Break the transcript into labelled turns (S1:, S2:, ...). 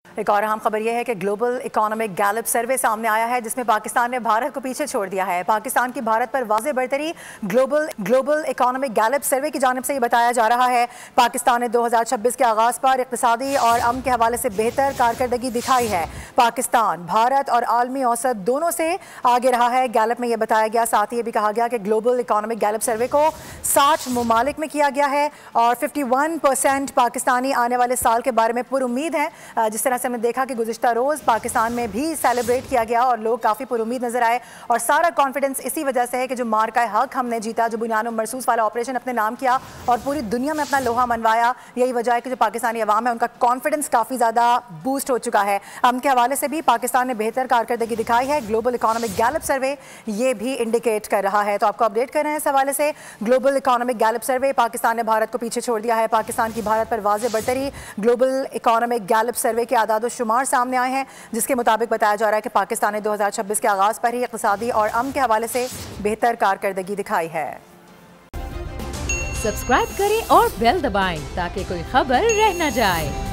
S1: एक और अहम खबर यह है कि ग्लोबल इकोनॉमिक गैलप सर्वे सामने आया है जिसमें पाकिस्तान ने भारत को पीछे छोड़ दिया है। पाकिस्तान की भारत पर वाज़ेह बढ़तरी ग्लोबल इकोनॉमिक गैलप सर्वे की जानिब से ये बताया जा रहा है। पाकिस्तान ने 2026 के आगाज़ पर इक़्तिसादी और अमन के हवाले से बेहतर कारकर्दगी दिखाई है। पाकिस्तान भारत और आलमी औसत दोनों से आगे रहा है। गैलप में यह बताया गया, साथ ही ये भी कहा गया कि ग्लोबल इकोनॉमिक गैलप सर्वे को 60 ममालिक में किया गया है और 51% पाकिस्तानी आने वाले साल के बारे में पुरुमीद हैं। जिस तरह से हमने देखा कि गुज़िश्ता रोज़ पाकिस्तान में भी सेलिब्रेट किया गया और लोग काफ़ी पुरुमीद नजर आए और सारा कॉन्फिडेंस इसी वजह से है कि जो मार्का हक हमने जीता, जो बुनियाद मरसूस वाला ऑपरेशन अपने नाम किया और पूरी दुनिया में अपना लोहा मनवाया, यही वजह है कि जो पाकिस्तानी अवाम है उनका कॉन्फिडेंस काफ़ी ज़्यादा बूस्ट हो चुका है। हम के हवाले से भी पाकिस्तान ने बेहतर कारकर्दगी दिखाई है। ग्लोबल इकोनॉमिक गैलप सर्वे ये भी इंडिकेट कर रहा है। तो आपको अपडेट कर रहे हैं इस हवाले से। ग्लोबल इकोनॉमिक गैलप सर्वे, पाकिस्तान ने भारत को पीछे छोड़ दिया है। पाकिस्तान की भारत पर वाज़ेह बढ़तरी। ग्लोबल इकोनॉमिक गैलप सर्वे के आदाद शुमार सामने आए हैं जिसके मुताबिक बताया जा रहा है कि पाकिस्तान ने 2026 के आगाज़ पर ही इक़्तिसादी और अमन के हवाले से बेहतर कारकर्दगी दिखाई है।
S2: सब्सक्राइब करें और बेल दबाएं ताकि कोई खबर रह न जाए।